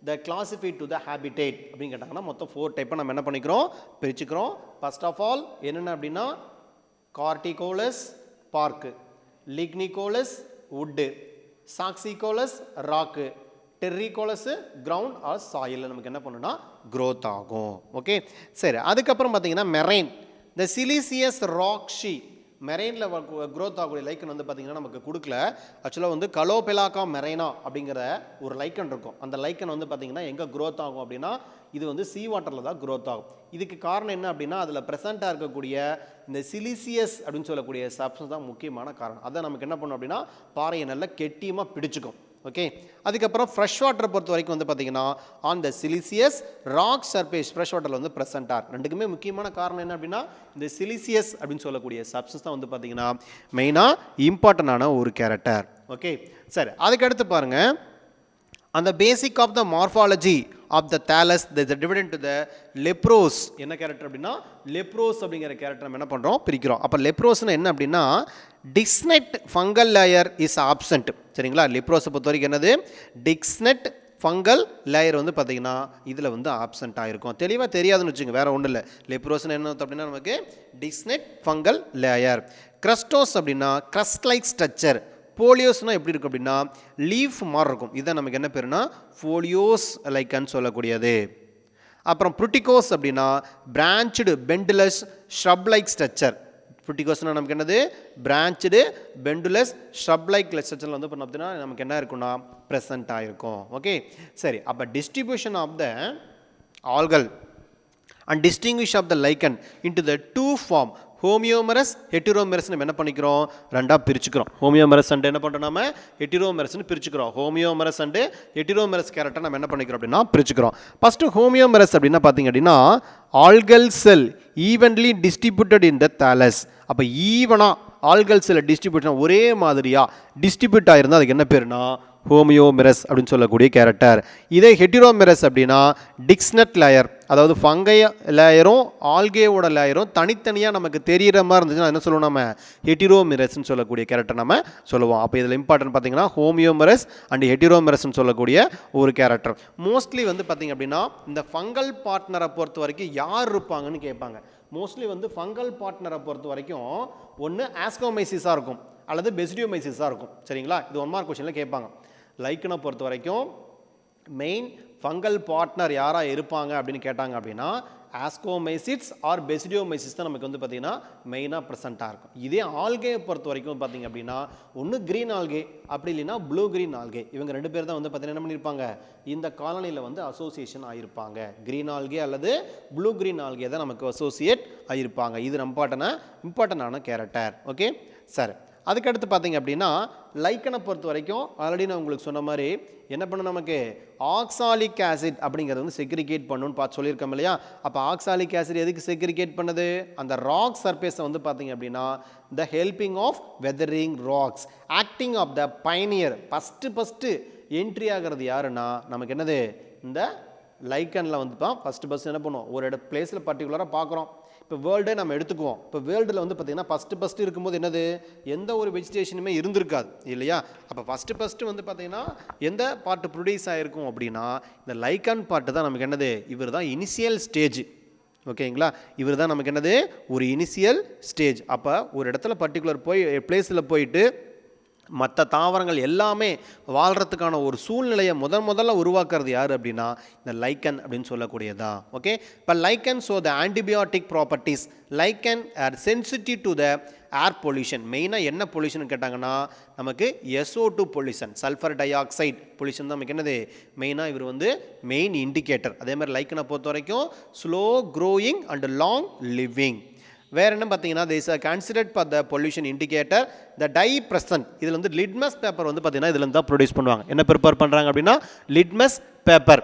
the classified to the habitat அப்படின்னு கேட்டாங்கன்னா மொத்தம் 4 டைப்பை நம்ம என்ன பண்ணிக்கிறோம், பிரிச்சுக்கிறோம். ஃபர்ஸ்ட் ஆஃப் ஆல் என்னென்ன அப்படின்னா corticolous bark, lignicolous wood, saxicolous rock, terricolous ground or soil நமக்கு என்ன பண்ணுன்னா க்ரோத் ஆகும். ஓகே, சரி. அதுக்கப்புறம் பார்த்தீங்கன்னா மெரைன். த சிலிசியஸ் ராக் ஷீ. மெரைனில் க்ரோத் ஆகக்கூடிய லைக்கன் வந்து பார்த்திங்கன்னா நமக்கு கொடுக்கல. ஆக்சுவலாக வந்து கலோபெலாக்கா மெரைனா அப்படிங்கிற ஒரு லைக்கன் இருக்கும். அந்த லைக்கன் வந்து பார்த்திங்கன்னா எங்கே க்ரோத் ஆகும் அப்படின்னா இது வந்து சீ வாட்டரில் தான் க்ரோத் ஆகும். இதுக்கு காரணம் என்ன அப்படின்னா அதில் ப்ரெசண்ட்டாக இருக்கக்கூடிய இந்த சிலிசியஸ் அப்படின்னு சொல்லக்கூடிய சப்ஸ்டன்ஸ் தான் முக்கியமான காரணம். அதை நமக்கு என்ன பண்ணும் அப்படின்னா பாறையை நல்லா கெட்டியமாக பிடிச்சிக்கும். ஓகே, அதுக்கப்புறம் ஃப்ரெஷ் வாட்டரை பொறுத்த வரைக்கும் வந்து பார்த்தீங்கன்னா on the siliceous rock surface fresh வாட்டரில் வந்து ப்ரெசென்ட்டாக. ரெண்டுக்குமே முக்கியமான காரணம் என்ன அப்படின்னா இந்த சிலிசியஸ் அப்படின்னு சொல்லக்கூடிய சப்ஸ்டன்ஸ் தான் வந்து பார்த்தீங்கன்னா மெயினாக இம்பார்ட்டண்டான ஒரு கேரக்டர். ஓகே, சரி. அதுக்கடுத்து பாருங்கள், அந்த basic of the morphology of the thallus dividend to the leprose. என்ன கேரக்டர் அப்படின்னா லெப்ரோஸ் அப்படிங்கிற கேரக்டர் நம்ம என்ன பண்ணுறோம், பிரிக்கிறோம். அப்போ லெப்ரோஸ்னு என்ன அப்படின்னா distinct fungal layer is absent. சரிங்களா, லெப்ரோஸை பொறுத்த வரைக்கும் என்னது டிக்ஸ்னெட் ஃபங்கல் லேயர் வந்து பார்த்தீங்கன்னா இதில் வந்து ஆப்சென்ட் ஆகிருக்கும். தெளிவாக தெரியாதுன்னு வச்சுங்க, வேறு ஒன்றும் இல்லை. லெப்ரோஸ்னு என்ன அப்படின்னா நமக்கு டிக்ஸ்னெட் ஃபங்கல் லேயர். கிரஸ்டோஸ் அப்படின்னா கிரஸ்ட் லைக் ஸ்ட்ரக்சர். போலியோஸ்னால் எப்படி இருக்கும் அப்படின்னா லீஃப் மாதிரி இருக்கும். இதை நமக்கு என்ன பேருனா ஃபோலியோஸ் லைக்கன்னு சொல்லக்கூடியது. அப்புறம் புருட்டிகோஸ் அப்படின்னா பிரான்ச்டு பெண்டுலஸ் ஷ்ரப் லைக் ஸ்ட்ரக்சர். புருட்டிகோஸ்னால் நமக்கு என்னது பிரான்ச்டு பெண்டுலஸ் ஷ்ரப் லைக் ஸ்ட்ரக்சரில் வந்து பார்த்தீங்கன்னா நமக்கு என்ன இருக்குன்னா ப்ரெசண்ட் ஆகிருக்கும். ஓகே, சரி. அப்போ distribution of the algal and distinguish of the lichen into the 2 form homoiomerous heteromerous நம்ம என்ன பண்ணிக்கிறோம், ரெண்டாக பிரிச்சுக்கிறோம். ஹோமியோமரஸ் அண்ட் என்ன பண்ணுறோம் நம்ம ஹெட்டிரோமரஸ்னு பிரிச்சுக்கிறோம். ஹோமியோமரஸ் அண்டு ஹெட்டிரோமரஸ் கேரக்டர் நம்ம என்ன பண்ணிக்கிறோம் அப்படின்னா பிரிச்சுக்கிறோம். ஃபஸ்ட்டு ஹோமியோமரஸ் அப்படின்னா பார்த்தீங்க அப்படின்னா ஆல்கல் செல் ஈவன்லி டிஸ்ட்ரிபியூட்டட் இன் த தாலஸ். அப்போ ஈவனாக ஆல்கல் செல்லை டிஸ்ட்ரிபியூஷன் ஒரே மாதிரியாக டிஸ்ட்ரிபியூட் ஆகிருந்தால் அதுக்கு என்ன பேருனா ஹோமியோமெரஸ் அப்படின்னு சொல்லக்கூடிய கேரக்டர். இதே ஹெட்டிரோமெரஸ் அப்படின்னா டிக்ஸ்னட் லேயர், அதாவது ஃபங்கை லேயரும் ஆல்கேவோட லேயரும் தனித்தனியாக நமக்கு தெரிகிற மாதிரி இருந்துச்சுன்னா என்ன சொல்லுவோம் நம்ம ஹெட்டிரோமெரஸ்ன்னு சொல்லக்கூடிய கேரக்டர் நம்ம சொல்லுவோம். அப்போ இதில் இம்பார்ட்டன்ட் பார்த்தீங்கன்னா ஹோமியோமெரஸ் அண்ட் ஹெட்டிரோமெரஸ்ன்னு சொல்லக்கூடிய ஒரு கேரக்டர். மோஸ்ட்லி வந்து பார்த்திங்க அப்படின்னா இந்த ஃபங்கல் பார்ட்னரை பொறுத்த வரைக்கும் யார் இருப்பாங்கன்னு கேட்பாங்க. மோஸ்ட்லி வந்து ஃபங்கல் பார்ட்னரை பொறுத்த வரைக்கும் ஒன்று ஆஸ்கோமைசிஸாக இருக்கும் அல்லது பெசிடியோமைசிஸாக இருக்கும். சரிங்களா, இது 1 மார்க் கொஸ்டினில் கேட்பாங்க. லைக்கனை பொறுத்த வரைக்கும் மெயின் ஃபங்கல் பார்ட்னர் யாராக இருப்பாங்க அப்படின்னு கேட்டாங்க அப்படின்னா ஆஸ்கோமைசிட்ஸ் ஆர் பெசிடியோமைசிஸ் தான் நமக்கு வந்து பார்த்திங்கன்னா மெயினாக ப்ரெசென்ட்டாக இருக்கும். இதே ஆல்கே பொறுத்த வரைக்கும் பார்த்திங்க அப்படின்னா ஒன்று க்ரீன் ஆல்கே அப்படி இல்லைன்னா ப்ளூ க்ரீன் ஆல்கே. இவங்க 2 பேர் தான் வந்து பார்த்திங்கன்னா என்ன பண்ணியிருப்பாங்க இந்த காலனியில் வந்து அசோசியேஷன் ஆகிருப்பாங்க. க்ரீன் ஆல்கே அல்லது ப்ளூ க்ரீன் ஆல்கே தான் நமக்கு அசோசியேட் ஆகிருப்பாங்க. இது இம்பார்ட்டண்டான கேரக்டர். ஓகே, சரி. அதுக்கடுத்து பார்த்தீங்க அப்படின்னா லைக்கனை பொறுத்த வரைக்கும் ஆல்ரெடி நான் உங்களுக்கு சொன்ன மாதிரி என்ன பண்ணும், நமக்கு ஆக்சாலிக் ஆசிட் அப்படிங்கிறது வந்து செக்ரிகேட் பண்ணணும்னு பார்த்து சொல்லியிருக்கோம் இல்லையா. அப்போ ஆக்சாலிக் ஆசிட் எதுக்கு செக்ரிகேட் பண்ணுது, அந்த ராக் சர்ஃபேஸை வந்து பார்த்தீங்க அப்படின்னா the helping of weathering rocks, acting of the pioneer. First entry ஆகிறது யாருன்னா நமக்கு என்னது, இந்த லைக்கனில் வந்து ஃபஸ்ட்டு என்ன பண்ணுவோம், ஒரு பிளேஸில் பர்டிகுலராக பார்க்குறோம். இப்போ வேர்ல்டே நம்ம எடுத்துக்குவோம். இப்போ வேர்ல்டில் வந்து பார்த்திங்கன்னா ஃபஸ்ட்டு இருக்கும்போது என்னது, எந்த ஒரு வெஜிடேஷனுமே இருந்திருக்காது இல்லையா. அப்போ ஃபஸ்ட்டு வந்து பார்த்திங்கன்னா எந்த பார்ட்டு ப்ரொடியூஸ் ஆகிருக்கும் அப்படின்னா இந்த லைக்கான் பார்ட்டு தான் நமக்கு என்னது, இவர் தான் இனிஷியல் ஸ்டேஜ். ஓகேங்களா, இவர் தான் நமக்கு என்னது, ஒரு இனிஷியல் ஸ்டேஜ். அப்போ ஒரு இடத்துல பர்டிகுலர் பிளேஸில் போயிட்டு மற்ற தாவரங்கள் எல்லாமே வாழ்கிறதுக்கான ஒரு சூழ்நிலையை முதல்ல உருவாக்குறது யார் அப்படின்னா இந்த லைக்கன் அப்படின்னு சொல்லக்கூடியதா. ஓகே, இப்போ லைக்கன் so the antibiotic properties, லைக்கன் R sensitive to the air pollution. மெயினாக என்ன பொல்யூஷன் கேட்டாங்கன்னா நமக்கு SO2 pollution, sulphur di oxide pollution தான் நமக்கு என்னது மெயினாக, இவர் வந்து மெயின் இண்டிகேட்டர். அதே மாதிரி லைக்கனை பொறுத்த வரைக்கும் slow growing and long living. வேறு என்ன பார்த்தீங்கன்னா there is a considered for the pollution indicator the dye present. இதில் வந்து லிட்மஸ் பேப்பர் வந்து பார்த்தீங்கன்னா இதில் தான் ப்ரொடியூஸ் பண்ணுவாங்க. என்ன ப்ரிப்பேர் பண்ணுறாங்க அப்படின்னா லிட்மஸ் பேப்பர்.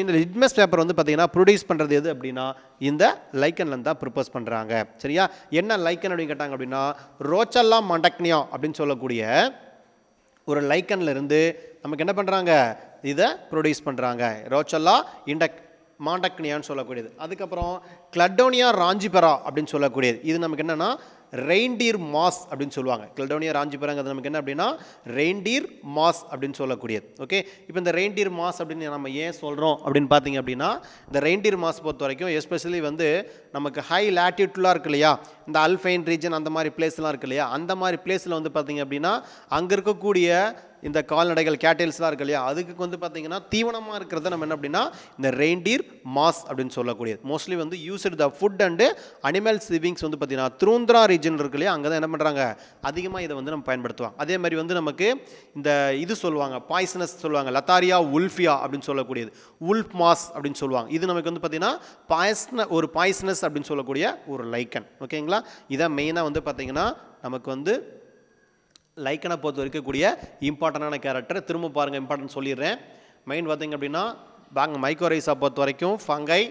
இந்த லிட்மஸ் பேப்பர் வந்து பார்த்தீங்கன்னா ப்ரொடியூஸ் பண்ணுறது எது அப்படின்னா இந்த லைக்கன்லேருந்து தான் ப்ரிப்போஸ் பண்ணுறாங்க. சரியா, என்ன லைக்கன் அப்படின்னு கேட்டாங்க அப்படின்னா ரோச்சல்லா மாண்டக்னியா அப்படின்னு சொல்லக்கூடிய ஒரு லைக்கன்ல இருந்து நமக்கு என்ன பண்ணுறாங்க, இதை ப்ரொடியூஸ் பண்ணுறாங்க. ரோச்சல்லா மாண்டக்னியான்னு சொல்லக்கூடியது. அதுக்கப்புறம் கிளடோனியா ராஞ்சிபெரா அப்படின்னு சொல்லக்கூடியது. இது நமக்கு என்னென்னா ரெயின்டீர் மாஸ் அப்படின்னு சொல்லுவாங்க. கிளடோனியா ராஞ்சிபெராங்கிறது நமக்கு என்ன அப்படின்னா ரெயின்டீர் மாஸ் அப்படின்னு சொல்லக்கூடியது. ஓகே, இப்போ இந்த ரெயின்டீர் மாஸ் அப்படின்னு நம்ம ஏன் சொல்கிறோம் அப்படின்னு பார்த்தீங்க அப்படின்னா இந்த ரெயின்டீர் மாஸ் பொறுத்த வரைக்கும் எஸ்பெஷலி வந்து நமக்கு ஹை லேட்டிடியூட்லாம் இருக்கு இல்லையா, இந்த அல்ஃபைன் ரீஜன் அந்த மாதிரி பிளேஸ்லாம் இருக்கு இல்லையா, அந்த மாதிரி பிளேஸில் வந்து பார்த்தீங்க அப்படின்னா அங்கே இருக்கக்கூடிய இந்த கால்நடைகள் கேட்டில்ஸ்லாம் இருக்கு இல்லையா, அதுக்கு வந்து பார்த்தீங்கன்னா தீவனமாக இருக்கிறத நம்ம என்ன அப்படின்னா இந்த ரெயின்டீர் மாஸ் அப்படின்னு சொல்லக்கூடியது. மோஸ்ட்லி வந்து used the food and animals livings வந்து பார்த்தீங்கன்னா த்ரூந்திரா ரீஜன் இருக்கு இல்லையா, அங்கே தான் என்ன பண்ணுறாங்க அதிகமாக இதை வந்து நம்ம பயன்படுத்துவாங்க. அதே மாதிரி வந்து நமக்கு இந்த இது சொல்லுவாங்க பாய்சனஸ் சொல்லுவாங்க, லத்தாரியா உல்ஃபியா அப்படின்னு சொல்லக்கூடியது, உல்ஃப் மாஸ் அப்படின்னு சொல்லுவாங்க. இது நமக்கு வந்து பார்த்தீங்கன்னா ஒரு பாய்சனஸ் அப்படின்னு சொல்லக்கூடிய ஒரு லைக்கன். ஓகேங்களா, இதான் மெயினாக வந்து பார்த்தீங்கன்னா நமக்கு வந்து லைக்கனை பொறுத்து இருக்கக்கூடிய இம்பார்ட்டண்டான கேரக்டர். திரும்ப பாருங்கள், இம்பார்ட்டன்ட் சொல்லிடுறேன். மெயின் பார்த்தீங்க அப்படின்னா மைக்கோரைஸா பொறுத்த வரைக்கும் ஃபங்கை,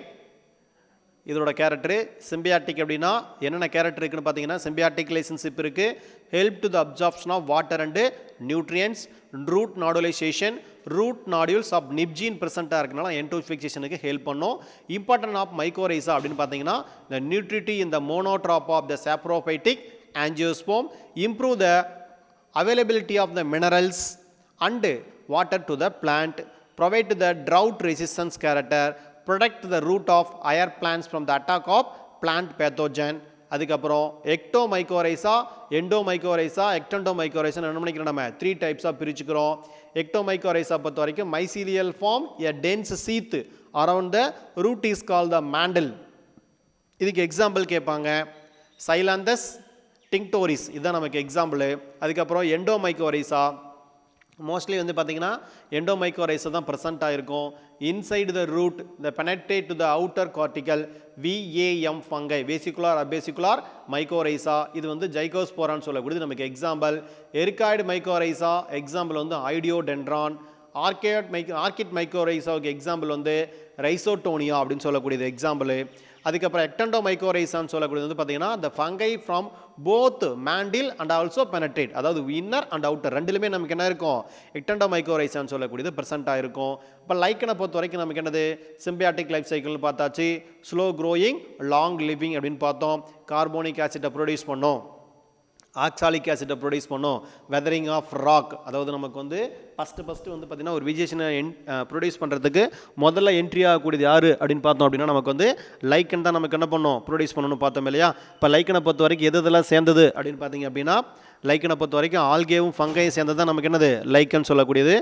இதோட கேரக்டரு சிம்பியாட்டிக். அப்படின்னா என்னென்ன கேரக்டர் இருக்குன்னு பார்த்தீங்கன்னா சிம்பியாட்டிக் ரிலேஷன்ஷிப் இருக்குது, help to the absorption of water and nutrients, root nodulation, root nodules of நிப்ஜீன் ப்ரெசென்ட்டாக இருக்கனால என்டோஃபிகேஷனுக்கு ஹெல்ப் பண்ணும். இம்பார்ட்டன்ட் ஆஃப் மைக்கோரைஸா அப்படின்னு பார்த்தீங்கன்னா the nutrition in the monotrope of the saprophytic angiosperm, improve the availability of the minerals and water to the plant, provide the drought resistance character, protect the root of higher plants from the attack of plant pathogen. அதுக்கப்புறம் எக்டோமைக்கோரைஸா, எண்டோமைக்கோரைஸா, எக்டெண்டோமைக்கோரைஸா என்ன பண்ணிக்கிறோம், நம்ம 3 டைப்ஸாக பிரிச்சுக்கிறோம். Ectomycorrhiza பொறுத்த வரைக்கும் mycelial form a dense sheath around the root is call the mantle. இதுக்கு example கேட்பாங்க, சைலாந்தஸ் டிங்டோரிஸ், இதுதான் நமக்கு எக்ஸாம்பிள். அதுக்கப்புறம் எண்டோமைக்கோரைஸா, மோஸ்ட்லி வந்து பார்த்தீங்கன்னா எண்டோமைக்கோரைஸா தான் ப்ரெசென்ட் ஆகிருக்கும். Inside the root the penetrate to the outer cortical VAM fungi, vesicular arbuscular mycorrhiza. இது வந்து ஜைகோஸ்போரான்னு சொல்லக்கூடியது நமக்கு எக்ஸாம்பிள். எரிகாய்டு மைக்கோரைஸா எக்ஸாம்பிள் வந்து ஐடியோடென்ட்ரான். ஆர்கிட் மைக்கோரைஸாவுக்கு எக்ஸாம்பிள் வந்து ரைசோட்டோனியா அப்படின்னு சொல்லக்கூடியது எக்ஸாம்பிள். அதுக்கப்புறம் எக்டெண்டோமைக்கோரைஸான்னு சொல்லக்கூடியது வந்து பார்த்தீங்கன்னா the fungi from both mandible and also penetrate, அதாவது இன்னர் அண்ட் அவுட்டர் ரெண்டுலுமே நமக்கு என்ன இருக்கும் எக்டெண்டோமைக்கோரைஸான்னு சொல்லக்கூடியது ப்ரெசென்ட்டாக இருக்கும். இப்போ லைக்கனை பொறுத்த வரைக்கும் நமக்கு என்னது சிம்பியாட்டிக் லைஃப் சைக்கிள்னு பார்த்தாச்சு, ஸ்லோ க்ரோயிங் லாங் லிவிங் அப்படின்னு பார்த்தோம், கார்போனிக் ஆசிட்டை ப்ரொடியூஸ் பண்ணோம், ஆக்சாலிக் ஆசிட்டை ப்ரொடியூஸ் பண்ணோம், வெதரிங் ஆஃப் ராக், அதாவது நமக்கு வந்து ஃபஸ்ட்டு வந்து பார்த்திங்கன்னா ஒரு வெஜிடேஷனை ப்ரொடியூஸ் பண்ணுறதுக்கு முதல்ல என்ட்ரி ஆகக்கூடியது யார் அப்படின்னு பார்த்தோம் அப்படின்னா நமக்கு வந்து லைக்கன் தான் நமக்கு என்ன பண்ணோம் ப்ரொடியூஸ் பண்ணணும்னு பார்த்தோம் இல்லையா. இப்போ லைக்கனை பொறுத்த வரைக்கும் எது இதெல்லாம் சேர்ந்தது அப்படின்னு பார்த்தீங்க அப்படின்னா லைக்கனை பொறுத்த வரைக்கும் ஆல்கேவும் ஃபங்கையும் சேர்ந்தது தான் நமக்கு என்னது லைக்கன் சொல்லக்கூடியது.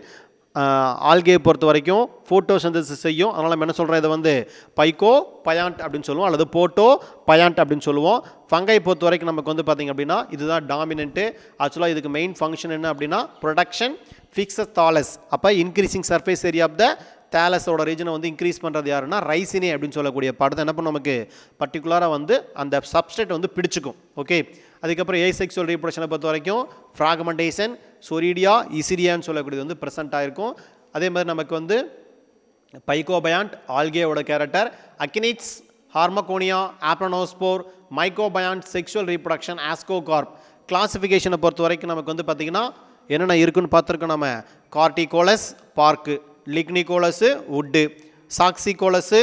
ஆல்கேயை பொறுத்த வரைக்கும் ஃபோட்டோசிந்தசிஸ் செய்யும், அதனால் நம்ம என்ன சொல்கிறோம், இதை வந்து பைக்கோ பயாண்ட் அப்படின்னு சொல்லுவோம் அல்லது போட்டோ பயாண்ட் அப்படின்னு சொல்லுவோம். ஃபங்கை பொறுத்த வரைக்கும் நமக்கு வந்து பார்த்திங்க அப்படின்னா இதுதான் டாமினன்ட்டு. ஆக்சுவலாக இதுக்கு மெயின் ஃபங்க்ஷன் என்ன அப்படின்னா ப்ரொடக்ஷன் ஃபிக்ஸஸ் தாலஸ். அப்போ increasing surface area of the தேலஸோட ரீஜனை வந்து இன்க்ரீஸ் பண்ணுறது யாருன்னா ரைசினே அப்படின்னு சொல்லக்கூடிய படத்தை என்ன பண்ணும் நமக்கு பர்டிகுலராக வந்து அந்த சப்ஸ்ட்ரேட் வந்து பிடிச்சிக்கும். ஓகே, அதுக்கப்புறம் ஏசெக்சுவல் ரீப்ரொடக்ஷனை பொறுத்த வரைக்கும் ஃப்ராக்மெண்டேஷன், சொரிடியா, இசிடியான்னு சொல்லக்கூடியது வந்து ப்ரெசென்ட் ஆகிருக்கும். அதே மாதிரி நமக்கு வந்து பைகோபயாண்ட் ஆல்கேவோட கேரக்டர், அக்கினிட்ஸ், ஹார்மகோனியா, ஆப்ரனோஸ்போர், மைக்கோபயாண்ட், செக்ஷுவல் ரீப்ரொடக்ஷன், ஆஸ்கோகார்ப். கிளாசிஃபிகேஷனை பொறுத்த வரைக்கும் நமக்கு வந்து பார்த்திங்கன்னா என்னென்ன இருக்குன்னு பார்த்துருக்கோம். நம்ம கார்டிகோலஸ் பார்க்கு, லிக்னிகோலஸு வுட்டு, சாக்சிகோலஸு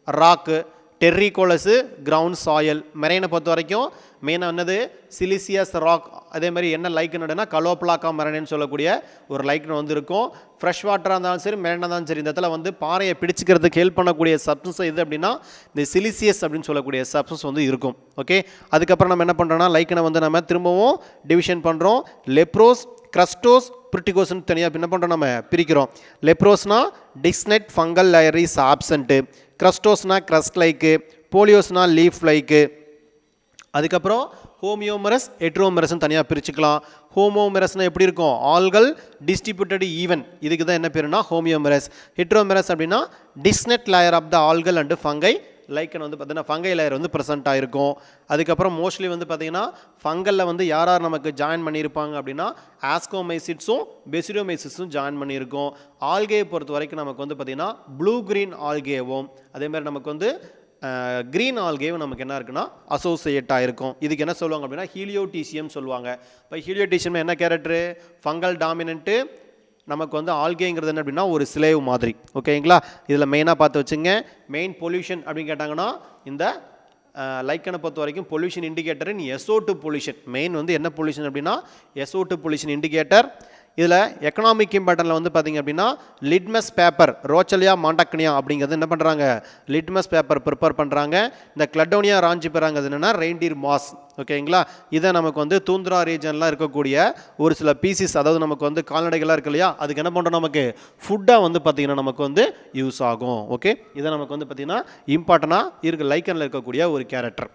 ராக்கு, டெர்ரிகோலஸு கிரவுண்ட் சாயில். மெரைனை பொறுத்த வரைக்கும் மெயினாக என்னது சிலிசியஸ் ராக். அதே மாதிரி என்ன லைக்னுன்னா கலோப்ளாக்கா மெரைனு சொல்லக்கூடிய ஒரு லைக்னு வந்து இருக்கும். ஃப்ரெஷ் வாட்டராக இருந்தாலும் சரி மெரைனாக இருந்தாலும் சரி, இந்த இடத்துல வந்து பாறையை பிடிச்சிக்கிறதுக்கு ஹெல்ப் பண்ணக்கூடிய சப்ஸ்டன்ஸ் எது அப்படின்னா இந்த சிலிசியஸ் அப்படின்னு சொல்லக்கூடிய சப்ஸ்டன்ஸ் வந்து இருக்கும். ஓகே, அதுக்கப்புறம் நம்ம என்ன பண்ணுறோம்னா லைக்கனை வந்து நம்ம திரும்பவும் டிவிஷன் பண்ணுறோம். லெப்ரோஸ், கிரஸ்டோஸ், பிரிட்டிகோஸ்னு தனியாக என்ன பண்ணுறோம் நம்ம பிரிக்கிறோம். லெப்ரோஸ்னா distinct fungal layer is absent, கிரஸ்டோஸ்னா கிரஸ்ட் லைக்கு, போலியோஸ்னா லீஃப் லைக்கு. அதுக்கப்புறம் ஹோமியோமரஸ், ஹெட்ரோமரஸ்ன்னு தனியாக பிரிச்சுக்கலாம். ஹோமோமரஸ்னால் எப்படி இருக்கும், ஆல்கள் டிஸ்ட்ரிபியூட்டட் ஈவன், இதுக்கு தான் என்ன பேருனா ஹோமியோமரஸ். ஹெட்ரோமரஸ் அப்படின்னா distinct layer of the algal and fungi lichen வந்து பார்த்தீங்கன்னா ஃபங்கை லேயர் வந்து ப்ரெசென்ட் ஆகிருக்கும். அதுக்கப்புறம் மோஸ்ட்லி வந்து பார்த்திங்கன்னா ஃபங்கலில் வந்து யார் யார் நமக்கு ஜாயின் பண்ணியிருப்பாங்க அப்படின்னா ஆஸ்கோமைசிட்ஸும் பெசிடோமைசிஸும் ஜாயின் பண்ணியிருக்கோம். ஆல்கேயை பொறுத்த வரைக்கும் நமக்கு வந்து பார்த்திங்கன்னா ப்ளூ க்ரீன் ஆல்கேவும் அதேமாதிரி நமக்கு வந்து க்ரீன் ஆல்கேவும் நமக்கு என்ன இருக்குன்னா அசோசியேட் ஆகிருக்கும். இதுக்கு என்ன சொல்லுவாங்க அப்படின்னா ஹீலியோடீசியம் சொல்லுவாங்க. இப்போ ஹீலியோடீசியம் என்ன கேரக்டரு, ஃபங்கல் டாமினன்ட்டு. நமக்கு வந்து ஆல்கேங்கிறது என்ன அப்படின்னா ஒரு ஸ்லேவ் மாதிரி. ஓகேங்களா, இதில் மெயினாக பார்த்து வச்சுங்க. மெயின் பொல்யூஷன் அப்படின்னு கேட்டாங்கன்னா இந்த லைக்கனை பொறுத்த வரைக்கும் பொல்யூஷன் இண்டிகேட்டர் இன் SO2 பொல்யூஷன். மெயின் வந்து என்ன பொல்யூஷன் அப்படின்னா SO2 பொல்யூஷன் இண்டிகேட்டர். இதில் எக்கனாமிக் இம்பார்ட்டனில் வந்து பார்த்திங்க அப்படின்னா லிட்மஸ் பேப்பர், ரோச்சலியா மாண்டக்னியா அப்படிங்கிறது என்ன பண்ணுறாங்க, லிட்மஸ் பேப்பர் ப்ரிப்பேர் பண்ணுறாங்க. இந்த கிளடோனியா ராஞ்சிபெராங்கிறது என்னென்னா ரெயின்டீர் மாஸ். ஓகேங்களா, இதை நமக்கு வந்து தூந்திரா ரீஜன்லாம் இருக்கக்கூடிய ஒரு சில பீசிஸ், அதாவது நமக்கு வந்து கால்நடைகளாக இருக்கு இல்லையா, அதுக்கு என்ன பண்ணுறோம், நமக்கு ஃபுட்டாக வந்து பார்த்திங்கன்னா நமக்கு வந்து யூஸ் ஆகும். ஓகே, இதை நமக்கு வந்து பார்த்திங்கன்னா இம்பார்ட்டனாக இருக்குது லைக்கனில் இருக்கக்கூடிய ஒரு கேரக்டர்.